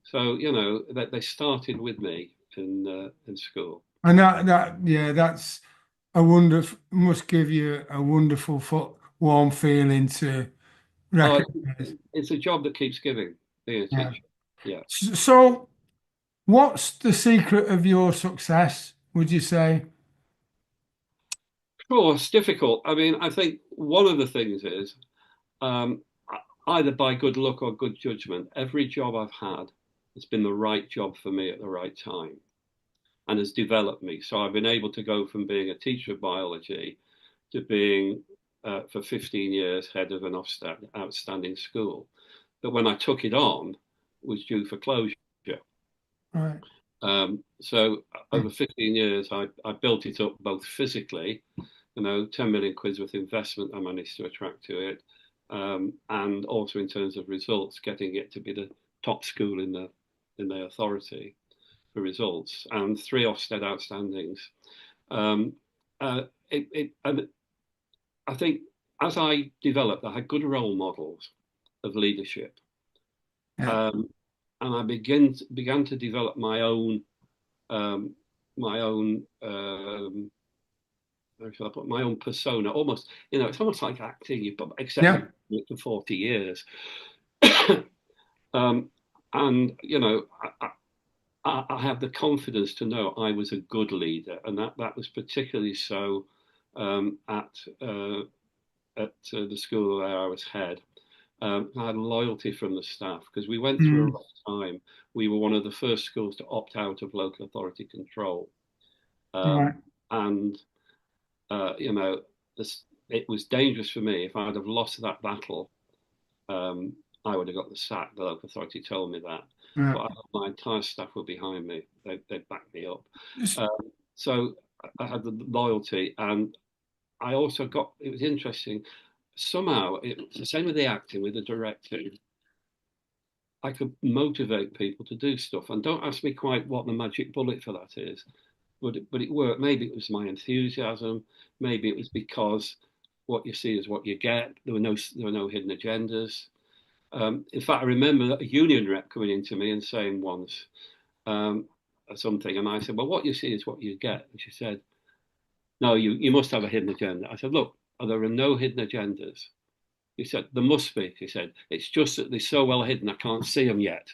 So that they started with me in school. And that's must give you a wonderful, warm feeling to recognize. It's a job that keeps giving, being a teacher. Yeah. So, what's the secret of your success, would you say? Sure, it's difficult. I mean, I think one of the things is either by good luck or good judgment, every job I've had has been the right job for me at the right time and has developed me. So I've been able to go from being a teacher of biology to being, for 15 years, head of an outstanding school that when I took it on was due for closure. Right. So over 15 years, I built it up both physically, 10 million quid worth investment I managed to attract to it, and also in terms of results, getting it to be the top school in the authority for results, and 3 Ofsted outstandings. And I think as I developed, I had good role models of leadership. Yeah. And I began to develop my own how shall I put, my own persona. Almost, it's almost like acting, except for 40 years. And I have the confidence to know I was a good leader, and that was particularly so at the school where I was head. I had loyalty from the staff because we went through a rough time. We were one of the first schools to opt out of local authority control. Right. And you know, it was dangerous for me. If I'd have lost that battle, I would have got the sack. The local authority told me that. Yeah. But my entire staff were behind me. They backed me up. Yes. So I had the loyalty, and I also got. It was interesting. Somehow, it's the same with the acting, with the directing. I could motivate people to do stuff, and don't ask me quite what the magic bullet for that is, but it worked. Maybe it was my enthusiasm. Maybe it was because what you see is what you get. There were no hidden agendas. In fact, I remember a union rep coming into me and saying once um, something, and I said, "Well, what you see is what you get." And she said, "No, you must have a hidden agenda." I said, "Look, there are no hidden agendas." He said, "There must be." He said, "It's just that they're so well hidden, I can't see them yet."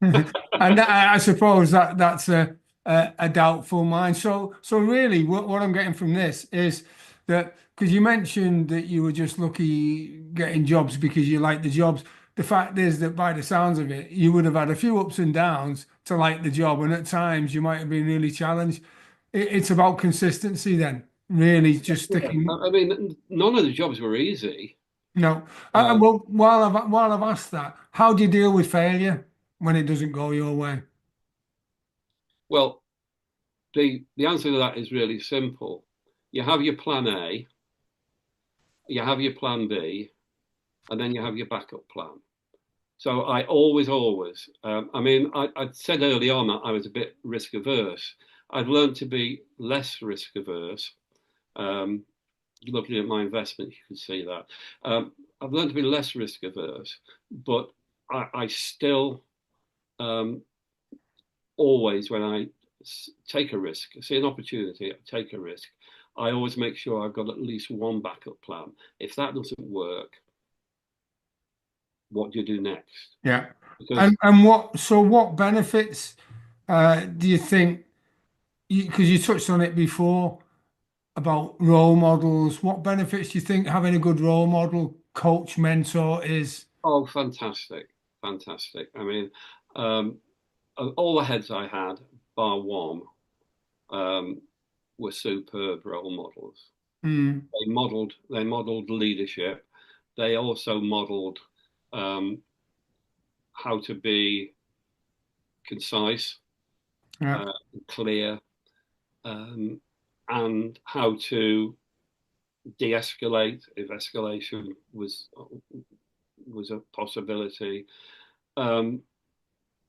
And I suppose that's a doubtful mind. So really, what I'm getting from this is that because you mentioned that you were just lucky getting jobs because you like the jobs. The fact is that by the sounds of it, you would have had a few ups and downs to like the job, and at times you might have been really challenged. It's about consistency then, really just Yeah. sticking. I mean, none of the jobs were easy. No, Um, well, while I've asked that, how do you deal with failure when it doesn't go your way? well, the answer to that is really simple. You have your plan A, you have your plan B, and then you have your backup plan. So I always, I mean, I said early on that I was a bit risk averse. I've learned to be less risk averse. Um, Looking at my investment, you can see that. I've learned to be less risk averse, but I still um, always, when I take a risk, see an opportunity, take a risk, I always make sure I've got at least one backup plan. If that doesn't work, what do you do next? Yeah. Because And what benefits do you think because you touched on it before about role models, what benefits do you think having a good role model, coach, mentor is? oh, fantastic, fantastic. I mean, um, all the heads I had, bar one, um, were superb role models. Mm, They modelled leadership. They also modelled um, how to be concise, yeah, uh, clear, um, and how to de-escalate if escalation was a possibility. Um,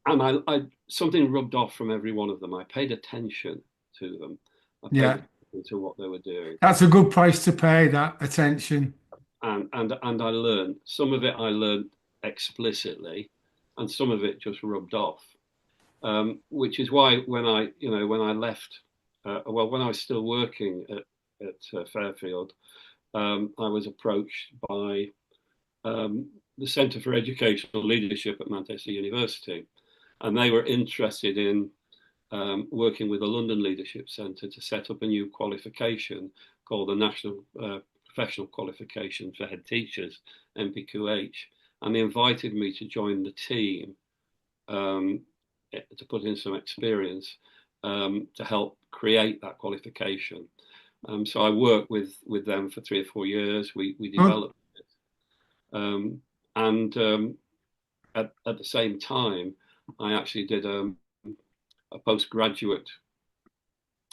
and I something rubbed off from every one of them. I paid attention to them. I paid yeah. attention to what they were doing, That's a good price to pay, that attention. and I learned some of it. I learned explicitly, and some of it just rubbed off. Which is why when I left, well, when I was still working at Fairfield, I was approached by the Centre for Educational Leadership at Manchester University, and they were interested in working with the London Leadership Centre to set up a new qualification called the National Professional Qualification for Head Teachers, NPQH, and they invited me to join the team um, to put in some experience to help create that qualification. So I worked with them for 3 or 4 years. We Good. developed it, and at the same time, I actually did a postgraduate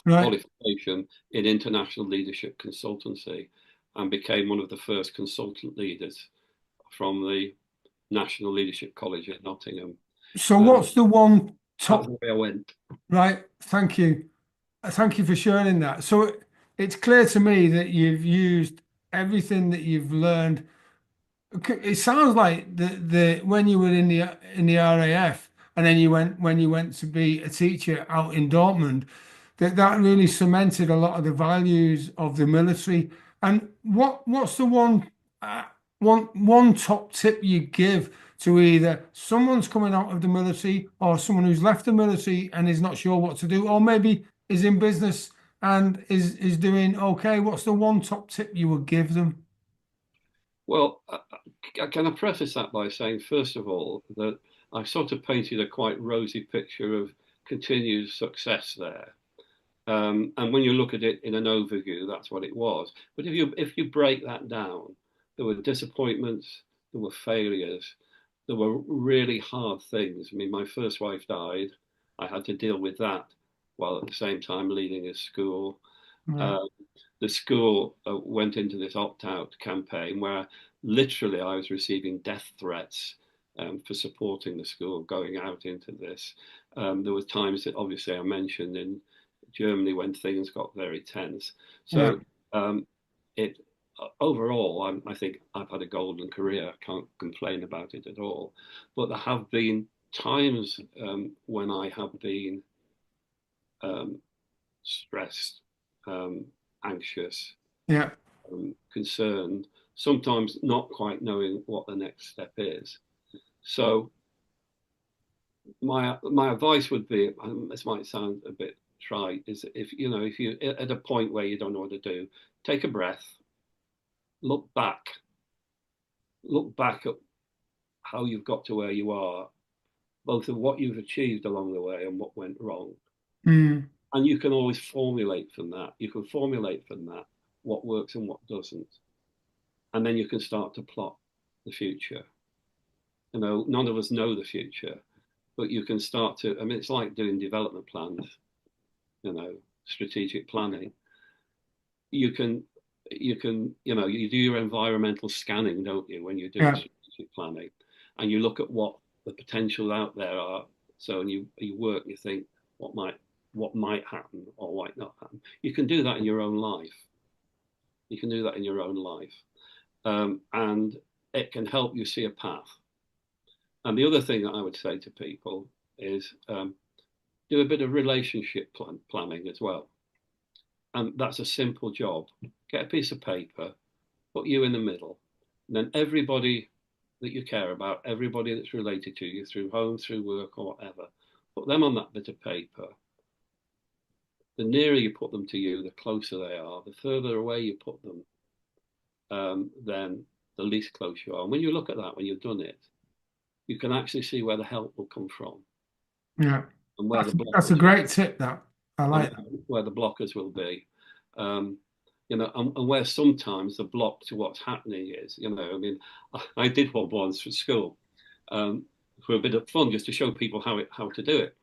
Right. qualification in international leadership consultancy, and became one of the first consultant leaders from the National Leadership College at Nottingham. So Um, what's the one that's top, the way I went. right? Thank you. Thank you for sharing that. So it's clear to me that you've used everything that you've learned. It sounds like the when you were in the RAF and then you went when you went to be a teacher out in Dortmund, that really cemented a lot of the values of the military. And what's the one top tip you give to either someone's coming out of the military or someone who's left the military and is not sure what to do, or maybe is in business and is doing okay? What's the one top tip you would give them? Well, can I preface that by saying, first of all, that I sort of painted a quite rosy picture of continued success there. And when you look at it in an overview, that's what it was. But if you break that down, there were disappointments, there were failures, there were really hard things. I mean, my first wife died. I had to deal with that while at the same time leading a school. Yeah. Uh, the school went into this opt-out campaign where literally I was receiving death threats for supporting the school going out into this. There were times that obviously I mentioned in Germany when things got very tense. Yeah. So it overall, I think I've had a golden career. I can't complain about it at all. But there have been times when I have been stressed, anxious, Yeah. concerned, sometimes not quite knowing what the next step is. So my advice would be, this might sound a bit trite, is if you're at a point where you don't know what to do, take a breath, look back at how you've got to where you are, both of what you've achieved along the way and what went wrong. Mm. And you can always formulate from that. You can formulate from that what works and what doesn't. And then you can start to plot the future. None of us know the future, but you can start to, I mean, it's like doing development plans, strategic planning. You do your environmental scanning, don't you, when you're doing strategic planning, and you look at what the potential out there are. So, and you work, and you think what might happen or might not happen. You can do that in your own life. And it can help you see a path. And the other thing that I would say to people is do a bit of relationship planning as well. And that's a simple job. Get a piece of paper, put you in the middle, and then everybody that you care about, everybody that's related to you through home, through work, or whatever, put them on that bit of paper. The nearer you put them to you, the closer they are. The further away you put them, then the least close you are. And when you look at that, when you've done it, you can actually see where the help will come from. Yeah. And where that's a great tip, that. I like that. Where the blockers will be. And where sometimes the block to what's happening is, I mean, I did one once for school for a bit of fun, just to show people how to do it.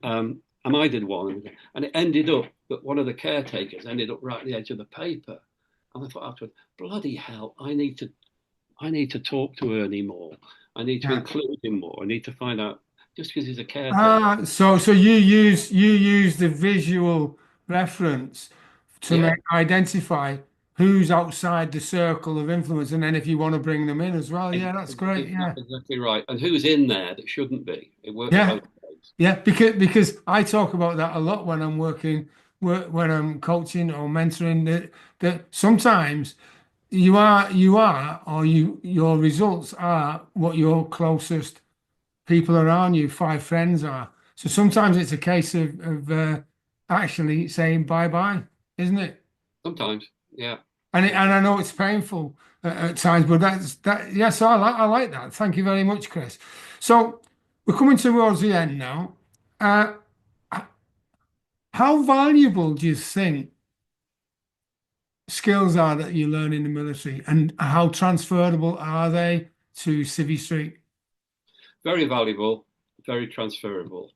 And I did one, and it ended up that one of the caretakers ended up right at the edge of the paper. And I thought afterwards, bloody hell, I need to talk to Ernie more. I need to include him more. I need to find out, just because he's a caretaker. So you use the visual reference to identify who's outside the circle of influence, and then if you want to bring them in as well. Yeah, that's great. Yeah, exactly right. And who's in there that shouldn't be? It works yeah, both ways. yeah. Because I talk about that a lot when I'm when I'm coaching or mentoring. That sometimes your results are what your closest people around you, 5 friends are. So sometimes it's a case of actually saying bye-bye, isn't it? Sometimes, yeah. And I know it's painful at times, but that. Yes, I like that. Thank you very much, Chris. So we're coming towards the end now. How valuable do you think skills are that you learn in the military, and how transferable are they to Civvy Street? Very valuable, very transferable.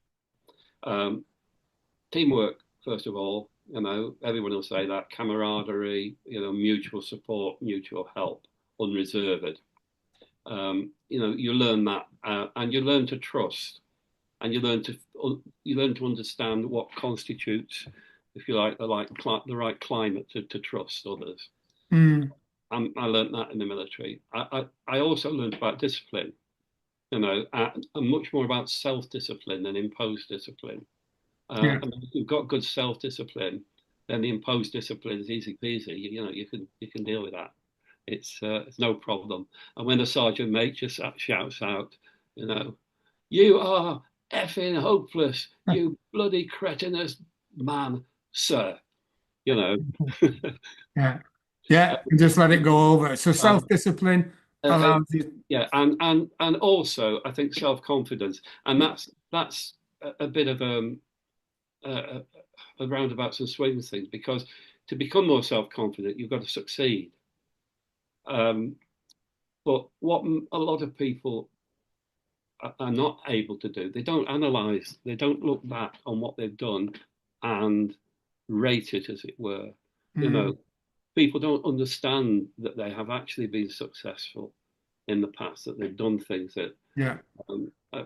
Teamwork, first of all, everyone will say that. Camaraderie, mutual support, mutual help, unreserved. You learn that, and you learn to trust, and you learn to understand what constitutes, if you like, the right climate to trust others. Mm. I learned that in the military. I also learned about discipline, and much more about self-discipline than imposed discipline. And if you've got good self-discipline, then the imposed discipline is easy peasy. You can deal with that. It's no problem. And when the sergeant major shouts out, you are effing hopeless, you bloody cretinous man, sir. Yeah. And just let it go over. So self-discipline allows you. Yeah, and also I think self-confidence, and that's a bit of roundabouts and swings things, because to become more self-confident, you've got to succeed. But what a lot of people are not able to do, they don't analyze, they don't look back on what they've done and rate it, as it were. You know, people don't understand that they have actually been successful in the past, that they've done things that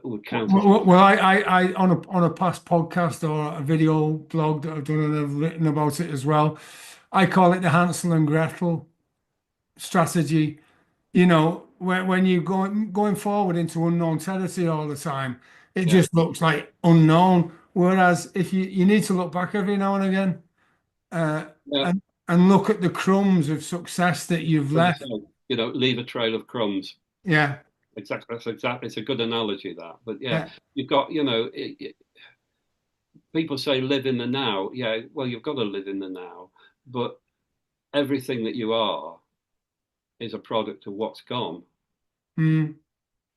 would count. Well, I on a past podcast or a video blog that I've done, and I've written about it as well, I call it the Hansel and Gretel strategy. You know, when you're going forward into unknown territory all the time, it just looks like unknown. Whereas if you need to look back every now and again, and look at the crumbs of success that you've left. You know, leave a trail of crumbs. Yeah. Exactly. That's exactly. It's a good analogy, that. But you've got, you know, people say live in the now. Yeah, well, you've got to live in the now. But everything that you are is a product of what's gone. You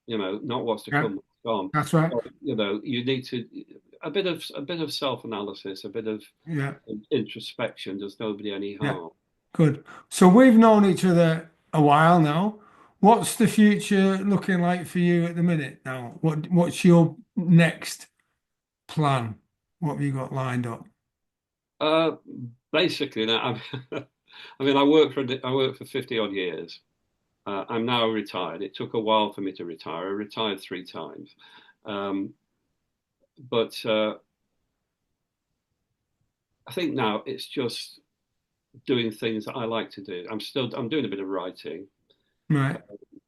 know, not what's to come. What's gone. That's right. So, you know, you need to a bit of self-analysis, a bit of introspection does nobody any harm. Yeah. Good. So we've known each other a while now. What's the future looking like for you at the minute now? What's your next plan? What have you got lined up? Basically, now I mean, I worked for 50 odd years. I'm now retired. It took a while for me to retire. I retired 3 times. But I think now it's just doing things that I like to do. I'm doing a bit of writing. Right.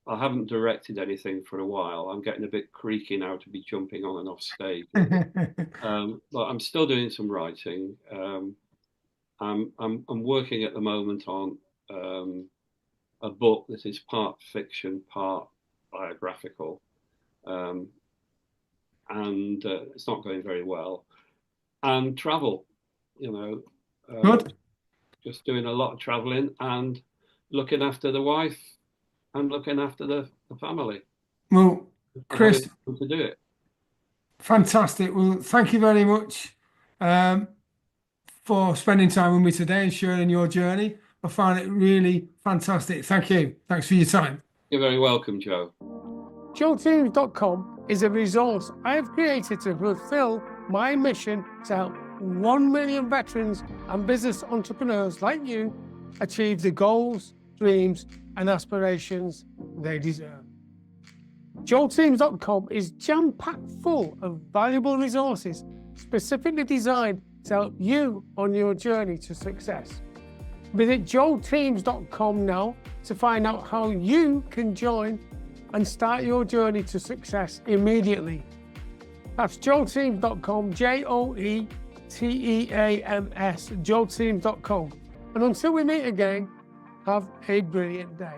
I haven't directed anything for a while. I'm getting a bit creaky now to be jumping on and off stage. But I'm still doing some writing. I'm working at the moment on a book that is part fiction, part biographical, and it's not going very well. And travel, you know, good. Just doing a lot of traveling and looking after the wife and looking after the family. Well, Chris, to do it. Fantastic. Well, thank you very much for spending time with me today and sharing your journey. I found it really fantastic. Thank you. Thanks for your time. You're very welcome, Joe. JoeTeams.com is a resource I have created to fulfill my mission to help 1 million veterans and business entrepreneurs like you achieve the goals, dreams, and aspirations they deserve. JoeTeams.com is jam-packed full of valuable resources specifically designed to help you on your journey to success. Visit JoeTeams.com now to find out how you can join and start your journey to success immediately. That's JoeTeams.com, JoeTeams, JoeTeams.com. And until we meet again, have a brilliant day.